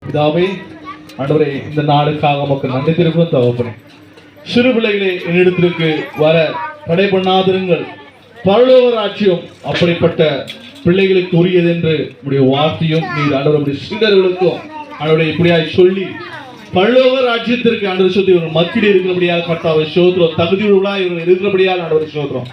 பிதாவே, ஆண்டவரே, இந்த நாளுக்காக உமக்கு நன்றி திருப்பம் தகப்பனே. சிறு பிள்ளைகளே, என்னிடத்திற்கு வர தடை பண்ணாதிருங்கள், பரலோக ராஜ்யம் அப்படிப்பட்ட பிள்ளைகளுக்கு உரியது என்று உடைய வார்த்தையும் நீர் ஆண்டவருடைய சீடர்களுக்கும் ஆண்டவரை இப்படியாய் சொல்லி பரலோக ராஜ்யத்திற்கு ஆண்டவர் சொல்லி இவர்கள் மத்தியில் இருக்கிறபடியாக கர்த்தாவை சோத்திரம், தகுதியுள்ளவர்களாக இவர்கள் இருக்கிறபடியாக ஆண்டவரை சோத்திரம்.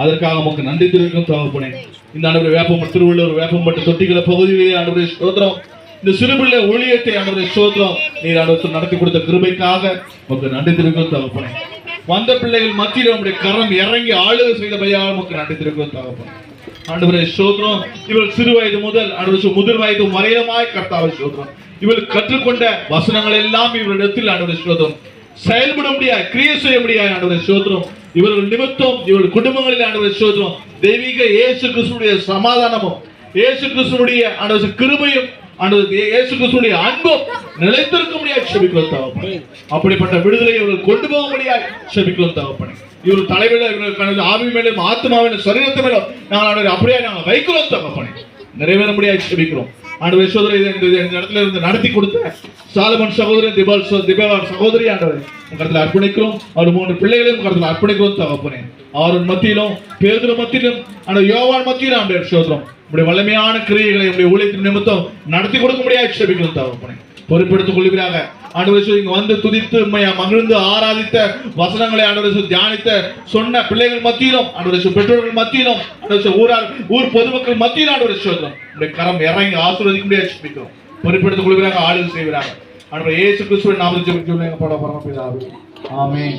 அதற்காக நமக்கு நன்றி தெரிவிக்கும் தகப்பனே. இந்த ஆண்டவரை வேப்பம் திருவள்ளுவர் வேப்பம்பட்டு தொட்டிகள பகுதியிலே ஆண்டவரை சோத்திரம், இந்த சிறுபிள்ளை ஊழியத்தை ஆண்டவரை சோத்திரம் நீர் ஆண்டவர் நடத்தி கொடுத்த கிருபைக்காக நமக்கு நன்றி தெரிவிக்கும் தகப்பனே. வந்த பிள்ளைகள் மத்தியில் நம்முடைய கரம் இறங்கி ஆளுகை செய்தபடியாக நமக்கு நன்றி தெரிவிக்கும் தகப்பனே. ஆண்டவரை சோத்திரம், இவள் சிறு வயது முதல் ஆண்டவர் முதிர் வயது வரையிலுமாய் கர்த்தாவை சோத்திரம், இவள் கற்றுக்கொண்ட வசனங்கள் எல்லாம் இவரிடத்தில் ஆண்டவரை சோத்திரம் செயல்பட முடியாது, கிரியை செய்ய முடியாது. ஆண்டவரை சோத்திரம், இவர்கள் நிமித்தம் இவர்கள் குடும்பங்களில் ஆண்டவரை சோத்திரம் தெய்வீக இயேசு கிறிஸ்துடைய சமாதானமும் இயேசு கிறிஸ்துடைய ஆண்டவர் கிருபையும் ஆண்டவர் இயேசு கிறிஸ்துடைய அன்பும் நிலைத்திருக்க முடியாது செபிக்கிறோம் தகப்பனே. அப்படிப்பட்ட விடுதலை இவர்கள் கொண்டு போக முடியாது செபிக்கிறோம் தகப்பனே. இவர்கள் தலைவில இவர்கள் ஆவி மேலும் ஆத்மாவிலும் சரீரத்து மேலும் நாங்கள் அப்படியே நாங்கள் வைக்கிறோம் தகப்பனே. நிறைவேற முடியாது செபிக்கிறோம். ஆண்டவரே சகோதரி, இந்த இடத்துல இருந்து நடத்தி கொடுத்த சாலமன் சகோதரன் திபேவார் சகோதரி ஆண்டவரை உங்கள் அர்ப்பணிக்கிறோம். அவர் 3 பிள்ளைகளையும் உங்கள் அர்ப்பணிக்கிறோம் தகப்பனே. ஆரோன் மத்தியிலும் பேதுரு மத்தியிலும் அந்த யோவான் மத்தியிலும் ஆண்டவர் சோதரம் உடைய வல்லமையான கிரியைகளை உடைய ஊழியத்தின் நிமித்தம் நடத்தி கொடுக்க முடியாது செபிக்கிறோம் தகப்பனே. பொறுப்பெடுத்துக் கொள்கிறாங்க ஆண்டவரே. இங்க வந்து துதித்து மகிழ்ந்து ஆராதித்த வசனங்களை ஆண்டவரே தியானித்த சொன்ன பிள்ளைகள் மத்தியிலும் ஆண்டவரே பெற்றோர்கள் மத்தியிலும் ஊர் பொதுமக்கள் மத்தியிலும் ஆண்டவரே சோதரம் உடைய கரம் இறங்கி ஆசீர்வதிக்க முடியாது செபிக்கிறோம். பொறுப்பெடுத்துக் கொள்கிறாங்க, ஆளுகை செய்கிறாங்க. ஆண்டவரே இயேசு கிறிஸ்துவின் நாமத்தில் ஜெபிக்கிறோம் பட பரமபிதாவே, ஆமென்.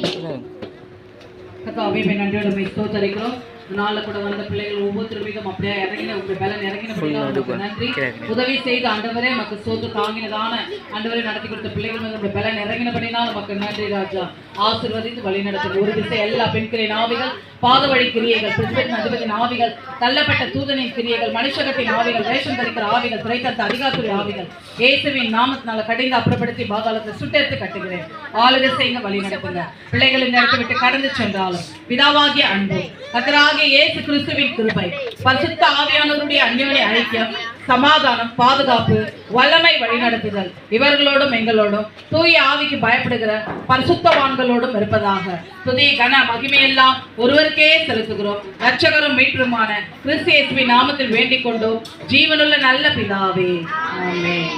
கர்த்தாவே, நன்றியோடு ஸ்தோத்திரிக்கிறோம். நாள்ல கூட வந்த பிள்ளைகள் ஒவ்வொருத்தர் மீதும் அப்படியே இறங்கின உங்க பலன் இறங்கினபடியாக உங்களுக்கு நன்றி. உதவி செய்து ஆண்டவரே நமக்கு சோத்து தாங்கினதான ஆண்டவரை நடத்தி கொடுத்த பிள்ளைகள் மீது உங்க பலன் இறங்கினபடினால் நமக்கு நன்றி ராஜா. ஆசீர்வதித்து வழி நடத்தும் ஒரு திசை எல்லா பெண்களின் ஆவிகள், பாத வழி கிரியைகள், பிரசிடென்ட் அதிபதியின் ஆவிகள், தள்ளப்பட்ட தூதனின் கிரியைகள், மனுஷகத்தின் ஆவிகள், வேஷம் தரிக்கிற ஆவிகள், துறைத்தந்த அதிகாரத்துடைய ஆவிகள் இயேசுவின் நாமத்தினால கடிந்து அப்புறப்படுத்தி பாதாளத்தை சுட்டெடுத்து கட்டுகிறேன். ஆளுகை செய்யுங்க, வழி நடத்துங்க. பிள்ளைகள் இந்த இடத்தை விட்டு கடந்து சென்றாலும் பிதாவாகிய அன்பு, கர்த்தராகிய இயேசு கிறிஸ்துவின் கிருபை, பரிசுத்த ஆவியானவருடைய அந்யோன்ய ஐக்கியம், சமாதானம், பாதுகாப்பு, வல்லமை, வழிநடத்துதல் இவர்களோடும் எங்களோடும் தூய ஆவிக்கு பயப்படுகிற பரிசுத்தவான்களோடும் இருப்பதாக. துதி கன மகிமையெல்லாம் ஒருவருக்கே செலுத்துகிறோம். இரட்சகரும் மீட்பருமான கிறிஸ்து இயேசுவின் நாமத்தில் வேண்டிக் கொண்டோம் ஜீவனுள்ள நல்ல பிதாவே, ஆமென்.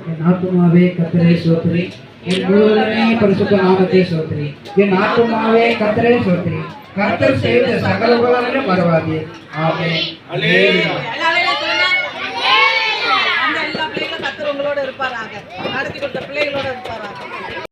என் ஆத்துமாவே கர்த்தரை ஸ்தோத்திரி, என் முழுவதுமே பரிசுத்த நாமத்தை ஸ்தோத்திரி. என் ஆத்துமாவே கர்த்தரை ஸ்தோத்திரி, கர்த்தர் செய்த சகல உபகாரங்களையும் மறவாதீர். ஆமென். அல்லேலூயா. அந்த எல்லா பிள்ளைகளும் கர்த்தர் உங்களோட இருப்பாராக, நடத்தி கொடுத்த பிள்ளைகளோட இருப்பாராக.